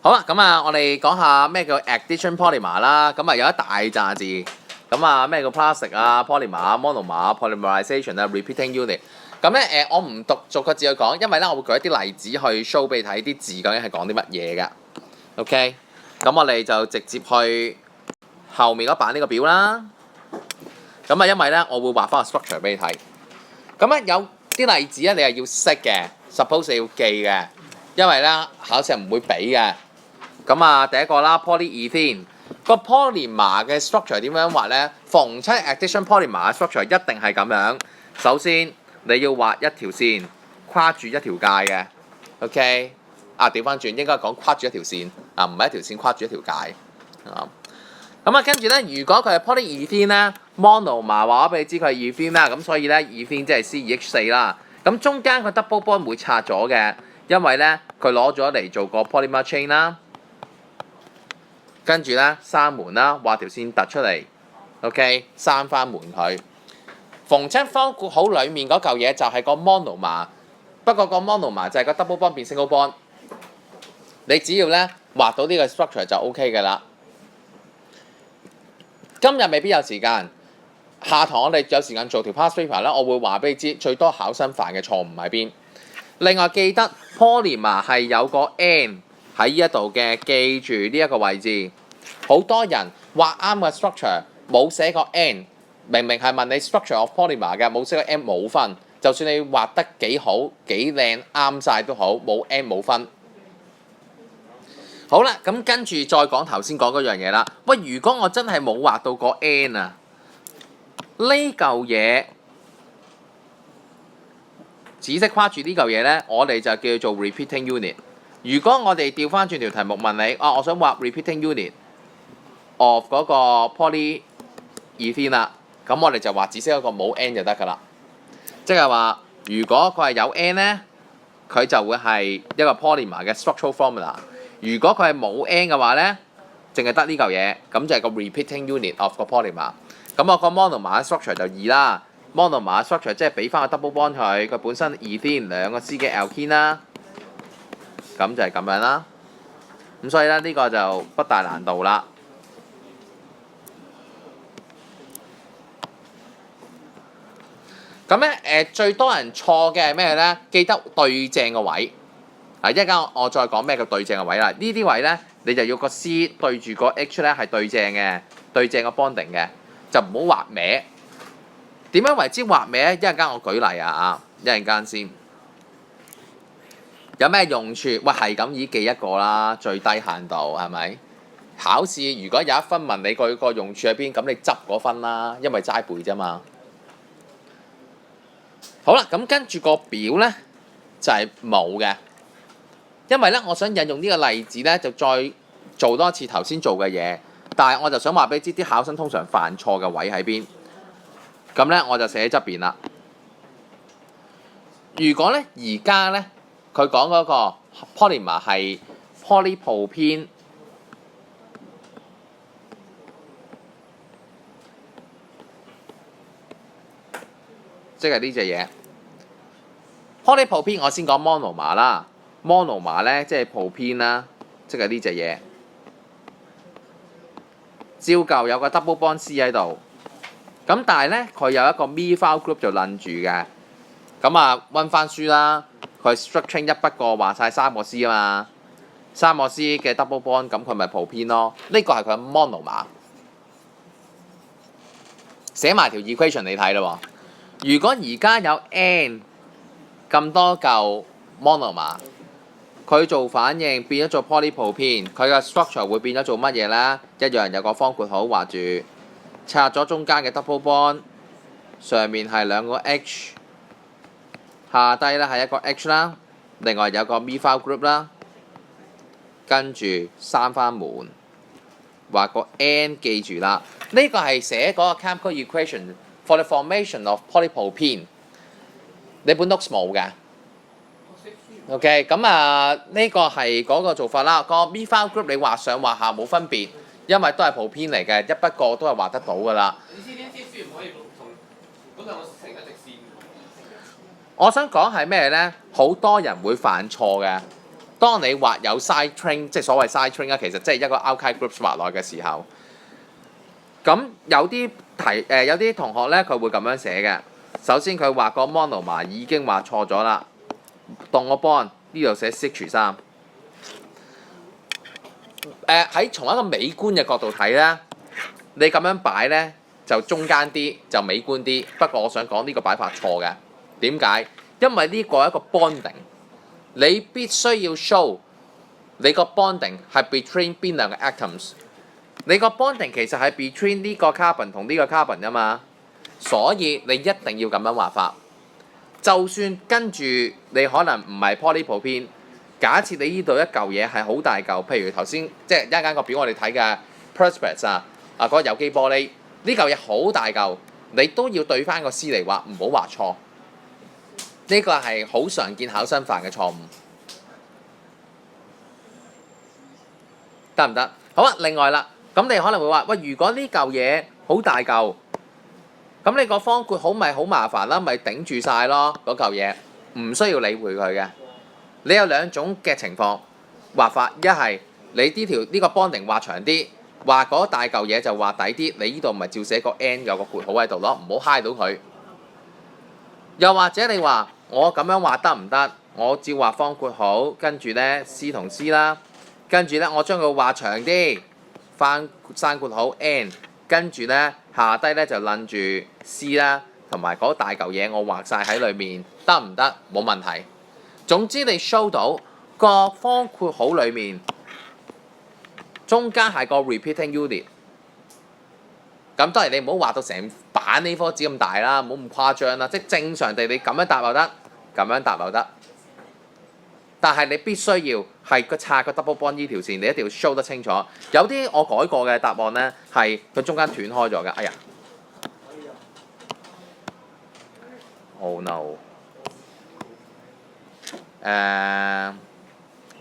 好啦，咁啊，我哋講下咩叫 addition polymer 啦。咁啊有一大紮字，咁啊咩叫 plastic 啊、polymer 啊、monomer 啊、polymerization 啊、repeating unit。咁咧我唔讀逐個字去講，因為咧我會舉一啲例子去 show 俾你睇啲字究竟係講啲乜嘢㗎。OK，咁我哋就直接去後面嗰版呢個表啦。咁啊，因為咧我會畫翻個 structure 俾你睇。咁咧有啲例子咧你係要識嘅 ，suppose 你要記嘅，因為咧考試係唔會俾嘅。咁啊，第一個啦 ，polyethylene 個 polymer 嘅 structure 點樣畫咧？逢親 addition polymer 嘅 structure 一定係咁樣。首先你要畫一條線跨住一條界嘅 ，OK？ 啊，調翻轉應該講跨住一條線啊，唔係一條線跨住一條界啊。咁啊，跟住咧，如果佢係 polyethylene 咧 ，monomer 話咗俾你知佢係 ethylene 啦，咁所以咧 ethylene 即係 C2H4 啦。咁中間個 double bond 會拆咗嘅，因為咧佢攞咗嚟做個 polymer chain 啦。跟住咧閂門啦，畫條線突出嚟 ，OK， 閂翻門佢。逢親方括好裡面嗰嚿嘢就係個 monomer， 不過個 monomer 就係個 double bond 變 single bond。你只要咧畫到呢個 structure 就 OK 嘅啦。今日未必有時間，下堂我哋有時間做條 past paper 咧，我會話俾你知最多考生犯嘅錯誤喺邊。另外記得 polymer 係有個 N 喺呢一度嘅，記住呢一個位置。好多人畫啱嘅 structure 冇寫個 N， 明明係問你 structure of polymer 嘅，冇寫個 N 冇分。就算你畫得幾好幾靚啱晒都好，冇 N 冇分。好啦，咁跟住再講頭先講嗰樣嘢啦。喂，如果我真係冇畫到個 N 啊，呢嚿嘢紫色跨住呢嚿嘢咧，我哋就叫做 repeating unit。如果我哋調翻轉條題目問你，我想畫 repeating unit of 嗰個 polyethylene 啦，咁我哋就畫紫色嗰個冇 N 就得㗎啦。即係話，如果佢係有 N 咧，佢就會係一個 polymer 嘅 structural formula。如果佢係冇 N 嘅話咧，淨係得呢嚿嘢，咁就係個 repeating unit of 個 polymer。咁我個 monomer structure 就2啦 ，monomer structure 即係俾翻個 double bond 佢本身 ethene 兩個 C 嘅 alkene 啦，咁就係咁樣啦。咁所以咧呢個就不大難度啦。咁咧最多人錯嘅係咩咧？記得對正個位。一陣間我再講咩叫對正嘅位啦。呢啲位咧，你就要個 C 對住個 H 咧係對正嘅，對正個 bonding 嘅，就唔好畫歪。點樣為之畫歪咧？一陣間我舉例啊，一陣間先。有咩用處？喂，係咁已記一個啦，最低限度係咪？考試如果有一分問你佢個用處喺邊，咁你執嗰分啦，因為齋背啫嘛。好啦，咁跟住個表咧就係冇嘅。因為咧，我想引用呢個例子咧，就再做多次頭先做嘅嘢，但係我就想話俾你知啲考生通常犯錯嘅位喺邊。咁咧，我就寫喺側邊啦。如果咧而家咧，佢講嗰個 polymer 係 polypropene， 即係呢隻嘢。polypropene 我先講 monomer 啦。monomer 咧即係 propene 啦，即係呢隻嘢。照舊有個 double bond C 喺度，咁但係咧佢有一個 methyl group 就撚住嘅。咁啊溫翻書啦，佢 structuring 一筆過話晒3個 C 啊嘛，3個 C 嘅 double bond， 咁佢咪 propene咯？呢個係佢 monomer。寫埋條 equation 你睇啦喎。如果而家有 N 咁多嚿 monomer，佢做反應變咗做 polypropene， 佢嘅 structure 會變咗做乜嘢咧？一樣有個方括號畫住，拆咗中間嘅 double bond， 上面係2個 H， 下低咧係一個 H 啦，另外有個 methyl group 啦，跟住閂翻門，畫個 N 記住啦。呢個係寫嗰個 chemical equation for the formation of polypropene。你本 notes 冇嘅。OK， 咁呢個係嗰個做法啦。個 methyl group 你畫上畫下冇分別，因為都係 propene嚟嘅，一筆過都係畫得到㗎啦。你知呢啲書唔可以同嗰兩個成一直線。我想講係咩咧？好多人會犯錯嘅。當你畫有 side train， 即係所謂 side train 啊，其實即係一個 alkyl groups 畫落嘅時候，咁有啲同學咧佢會咁樣寫嘅。首先佢畫個 monomer 已經畫錯咗啦，當個 bond 呢度寫 CH3。喺從一個美觀嘅角度睇咧，你咁樣擺咧就中間啲就美觀啲。不過我想講呢個擺法錯嘅。點解？因為呢個係一個 bonding， 你必須要 show 你個 bonding 係 between 邊兩個 atoms。你個 bonding 其實係 between 呢個 carbon 同呢個 carbon 啊嘛，所以你一定要咁樣畫法。就算跟住你可能唔係 polypropene， 假設你呢度一嚿嘢係好大嚿，譬如頭先即係一間個表我哋睇嘅 perspex 嗰個有機玻璃，呢嚿嘢好大嚿，你都要對翻個 C 嚟畫，唔好畫錯。呢個係好常見考生犯嘅錯誤，得唔得？好啊，另外啦，咁你可能會話喂，如果呢嚿嘢好大嚿，咁你個方括號咪好麻煩啦，咪頂住晒咯嗰嚿嘢，唔需要理會佢嘅。你有兩種嘅情況畫法，一係你呢個 bonding 畫長啲，畫嗰大嚿嘢就畫底啲，你呢度咪照寫個 N 有個括號喺度咯，唔好揩到佢。又或者你話我咁樣畫得唔得？我照畫方括號，跟住咧 C 同 C 啦，跟住咧我將佢畫長啲，翻生括號 N， 跟住咧下低咧就撚住 C 啦，同埋嗰大嚿嘢我畫晒喺裏面，得唔得？冇問題。總之你 show 到個方括號裏面中間係個 repeating unit。咁當然你唔好畫到成版呢顆紙咁大啦，唔好咁誇張啦。即係正常地你咁樣答又得，咁樣答又得。但係你必須要係個拆個 double bond 呢條線，你一定要 show 得清楚。有啲我改過嘅答案咧，係佢中間斷開咗嘅。哎呀 ！Oh no！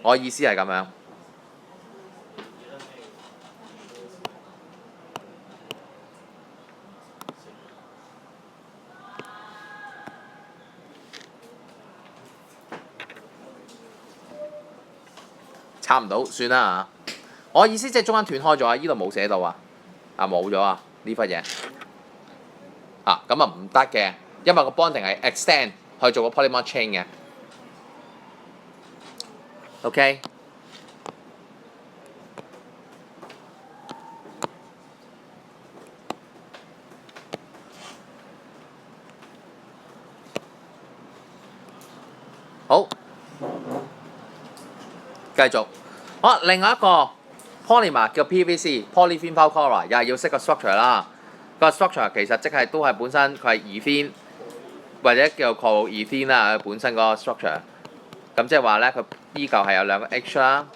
我意思係咁樣。差唔多，算啦嚇。我意思即係中間斷開咗啊！呢度冇寫到啊，冇咗啊呢忽嘢咁啊唔得嘅，因為個 bonding 係 extend 去做個 polymer chain 嘅。OK， 好，繼續。好，另外一個 polymer 叫 PVC（polyphenol chloride），又係要識個 structure 啦。個 structure 其實即係都係本身佢係 ethene 或者叫做 chloroethene 啦，本身個 structure。咁即係話咧，佢依嚿係有兩個 H 啦，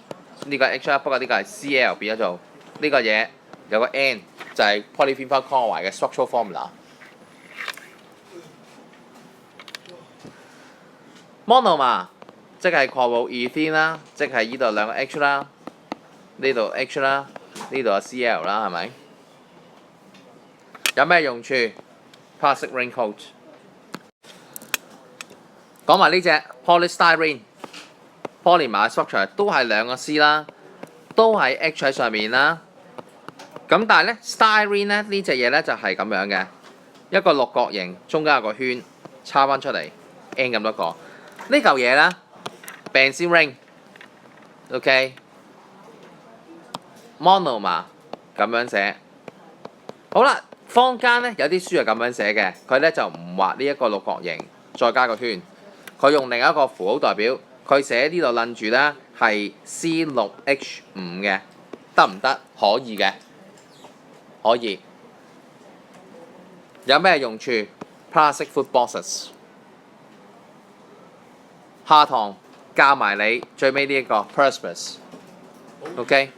呢個 H 啦，不過呢個係 Cl 變咗做呢個嘢有個 N， 就係 polyphenol chloride 嘅 structural formula。monomer 即係 chloroethene 啦，即係呢度兩個 H 啦，呢度 H 啦，呢度有 Cl 啦，係咪？有咩用處 ？Plastic raincoat。講埋呢隻 polystyrene polymer structure 都係兩個 C 啦，都係 H 喺上面啦。咁但係咧 styrene 咧呢隻嘢咧就係咁樣嘅，一個六角形，中間有個圈，叉翻出嚟 N 咁多個。呢嚿嘢咧 benzene ring，OK， monomer 咁樣寫。好啦，坊間咧有啲書係咁樣寫嘅，佢咧就唔畫呢一個六角形，再加個圈，佢用另一個符號代表，佢寫呢度撚住咧係 C6H5 嘅，得唔得？可以嘅，可以。有咩用處 ？Plastic food boxes。下堂教埋你最尾呢一個 perspex，OK。